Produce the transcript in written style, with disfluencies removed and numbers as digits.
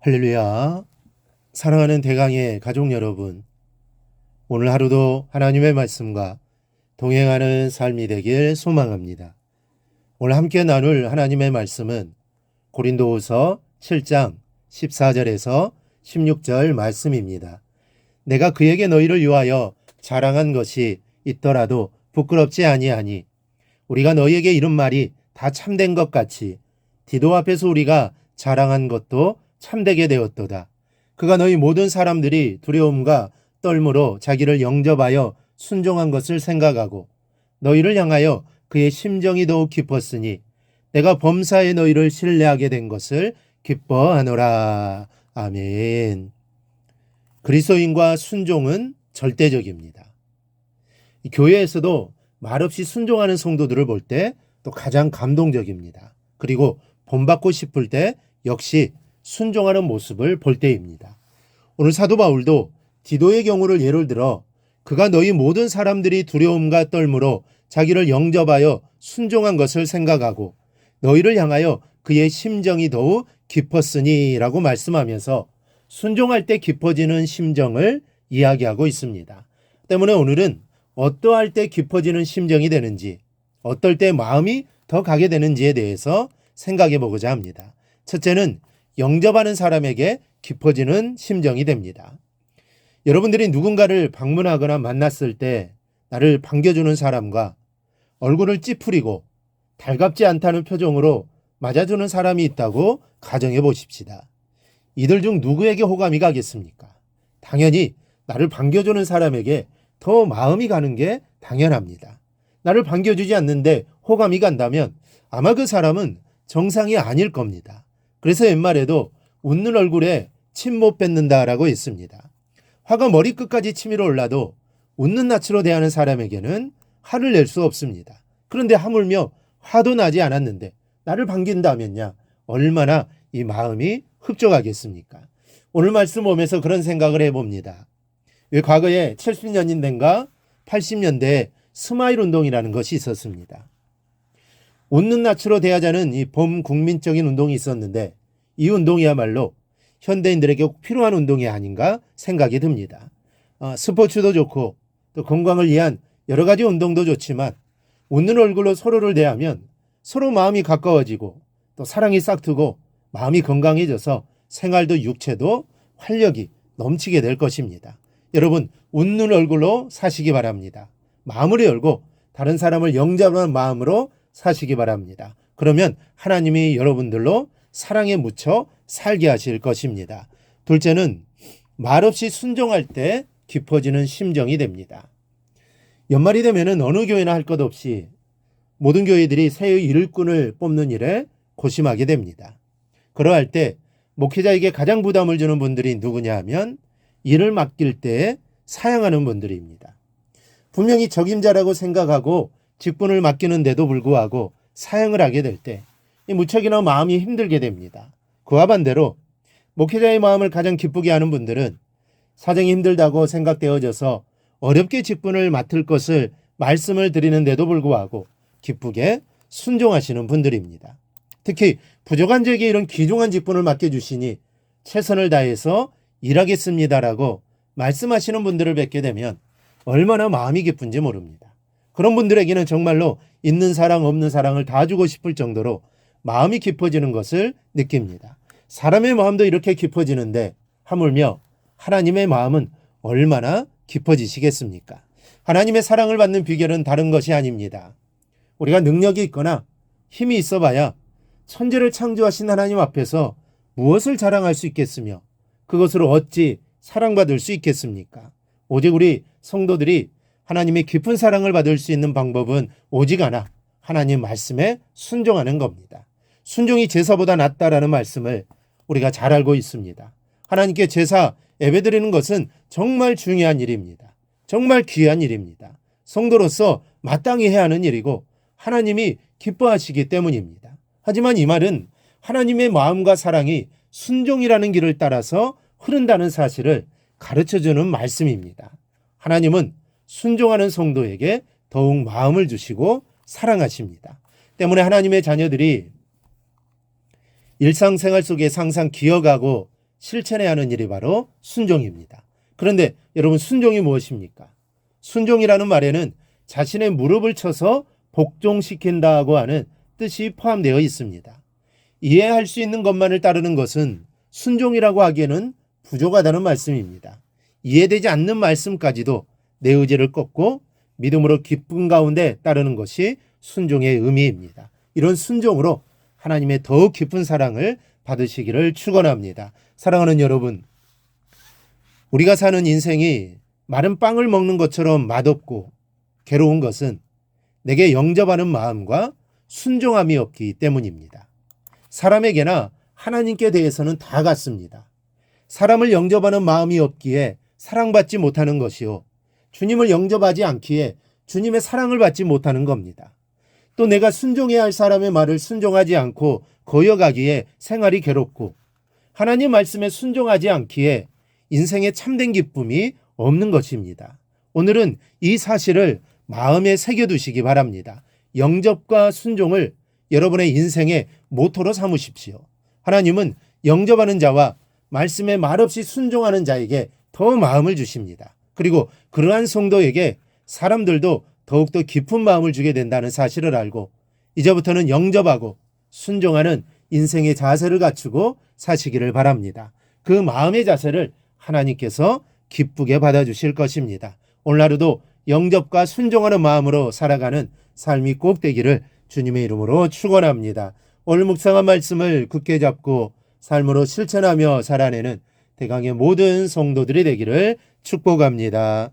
할렐루야. 사랑하는 대강의 가족 여러분, 오늘 하루도 하나님의 말씀과 동행하는 삶이 되길 소망합니다. 오늘 함께 나눌 하나님의 말씀은 고린도후서 7장 14절에서 16절 말씀입니다. 내가 그에게 너희를 위하여 자랑한 것이 있더라도 부끄럽지 아니하니 우리가 너희에게 이런 말이 다 참된 것 같이 디도 앞에서 우리가 자랑한 것도 참되게 되었도다. 그가 너희 모든 사람들이 두려움과 떨므로 자기를 영접하여 순종한 것을 생각하고 너희를 향하여 그의 심정이 더욱 깊었으니 내가 범사에 너희를 신뢰하게 된 것을 기뻐하노라. 아멘. 그리스도인과 순종은 절대적입니다. 교회에서도 말없이 순종하는 성도들을 볼 때 또 가장 감동적입니다. 그리고 본받고 싶을 때 역시 순종하는 모습을 볼 때입니다. 오늘 사도 바울도 디도의 경우를 예를 들어 그가 너희 모든 사람들이 두려움과 떨므로 자기를 영접하여 순종한 것을 생각하고 너희를 향하여 그의 심정이 더욱 깊었으니 라고 말씀하면서 순종할 때 깊어지는 심정을 이야기하고 있습니다. 때문에 오늘은 어떠할 때 깊어지는 심정이 되는지, 어떨 때 마음이 더 가게 되는지에 대해서 생각해 보고자 합니다. 첫째는 영접하는 사람에게 깊어지는 심정이 됩니다. 여러분들이 누군가를 방문하거나 만났을 때 나를 반겨주는 사람과 얼굴을 찌푸리고 달갑지 않다는 표정으로 맞아주는 사람이 있다고 가정해 보십시다. 이들 중 누구에게 호감이 가겠습니까? 당연히 나를 반겨주는 사람에게 더 마음이 가는 게 당연합니다. 나를 반겨주지 않는데 호감이 간다면 아마 그 사람은 정상이 아닐 겁니다. 그래서 옛말에도 웃는 얼굴에 침 못 뱉는다라고 했습니다. 화가 머리끝까지 치밀어 올라도 웃는 낯으로 대하는 사람에게는 화를 낼 수 없습니다. 그런데 하물며 화도 나지 않았는데 나를 반긴다면야 얼마나 이 마음이 흡족하겠습니까? 오늘 말씀 보면서 그런 생각을 해봅니다. 왜 과거에 70년대인가 80년대에 스마일 운동이라는 것이 있었습니다. 웃는 낯으로 대하자는 이 범국민적인 운동이 있었는데 이 운동이야말로 현대인들에게 꼭 필요한 운동이 아닌가 생각이 듭니다. 스포츠도 좋고 또 건강을 위한 여러 가지 운동도 좋지만 웃는 얼굴로 서로를 대하면 서로 마음이 가까워지고 또 사랑이 싹트고 마음이 건강해져서 생활도 육체도 활력이 넘치게 될 것입니다. 여러분, 웃는 얼굴로 사시기 바랍니다. 마음을 열고 다른 사람을 영접하는 마음으로 사시기 바랍니다. 그러면 하나님이 여러분들로 사랑에 묻혀 살게 하실 것입니다. 둘째는 말없이 순종할 때 깊어지는 심정이 됩니다. 연말이 되면은 어느 교회나 할 것 없이 모든 교회들이 새해 일꾼을 뽑는 일에 고심하게 됩니다. 그러할 때 목회자에게 가장 부담을 주는 분들이 누구냐 하면 일을 맡길 때 사양하는 분들입니다. 분명히 적임자라고 생각하고 직분을 맡기는데도 불구하고 사양을 하게 될 때 무척이나 마음이 힘들게 됩니다. 그와 반대로 목회자의 마음을 가장 기쁘게 하는 분들은 사정이 힘들다고 생각되어져서 어렵게 직분을 맡을 것을 말씀을 드리는데도 불구하고 기쁘게 순종하시는 분들입니다. 특히 부족한 자에게 이런 귀중한 직분을 맡겨주시니 최선을 다해서 일하겠습니다라고 말씀하시는 분들을 뵙게 되면 얼마나 마음이 기쁜지 모릅니다. 그런 분들에게는 정말로 있는 사랑 없는 사랑을 다 주고 싶을 정도로 마음이 깊어지는 것을 느낍니다. 사람의 마음도 이렇게 깊어지는데 하물며 하나님의 마음은 얼마나 깊어지시겠습니까? 하나님의 사랑을 받는 비결은 다른 것이 아닙니다. 우리가 능력이 있거나 힘이 있어봐야 천지를 창조하신 하나님 앞에서 무엇을 자랑할 수 있겠으며 그것으로 어찌 사랑받을 수 있겠습니까? 오직 우리 성도들이 하나님의 깊은 사랑을 받을 수 있는 방법은 오직 하나, 하나님 말씀에 순종하는 겁니다. 순종이 제사보다 낫다라는 말씀을 우리가 잘 알고 있습니다. 하나님께 제사 예배드리는 것은 정말 중요한 일입니다. 정말 귀한 일입니다. 성도로서 마땅히 해야 하는 일이고 하나님이 기뻐하시기 때문입니다. 하지만 이 말은 하나님의 마음과 사랑이 순종이라는 길을 따라서 흐른다는 사실을 가르쳐주는 말씀입니다. 하나님은 순종하는 성도에게 더욱 마음을 주시고 사랑하십니다. 때문에 하나님의 자녀들이 일상생활 속에 항상 기억하고 실천해야 하는 일이 바로 순종입니다. 그런데 여러분, 순종이 무엇입니까? 순종이라는 말에는 자신의 무릎을 쳐서 복종시킨다고 하는 뜻이 포함되어 있습니다. 이해할 수 있는 것만을 따르는 것은 순종이라고 하기에는 부족하다는 말씀입니다. 이해되지 않는 말씀까지도 내 의지를 꺾고 믿음으로 기쁨 가운데 따르는 것이 순종의 의미입니다. 이런 순종으로 하나님의 더욱 깊은 사랑을 받으시기를 축원합니다. 사랑하는 여러분, 우리가 사는 인생이 마른 빵을 먹는 것처럼 맛없고 괴로운 것은 내게 영접하는 마음과 순종함이 없기 때문입니다. 사람에게나 하나님께 대해서는 다 같습니다. 사람을 영접하는 마음이 없기에 사랑받지 못하는 것이요, 주님을 영접하지 않기에 주님의 사랑을 받지 못하는 겁니다. 또 내가 순종해야 할 사람의 말을 순종하지 않고 거여가기에 생활이 괴롭고, 하나님 말씀에 순종하지 않기에 인생에 참된 기쁨이 없는 것입니다. 오늘은 이 사실을 마음에 새겨두시기 바랍니다. 영접과 순종을 여러분의 인생의 모토로 삼으십시오. 하나님은 영접하는 자와 말씀에 말없이 순종하는 자에게 더 마음을 주십니다. 그리고 그러한 성도에게 사람들도 더욱더 깊은 마음을 주게 된다는 사실을 알고, 이제부터는 영접하고 순종하는 인생의 자세를 갖추고 사시기를 바랍니다. 그 마음의 자세를 하나님께서 기쁘게 받아주실 것입니다. 오늘 하루도 영접과 순종하는 마음으로 살아가는 삶이 꼭 되기를 주님의 이름으로 축원합니다. 오늘 묵상한 말씀을 굳게 잡고 삶으로 실천하며 살아내는 대강의 모든 성도들이 되기를 축복합니다.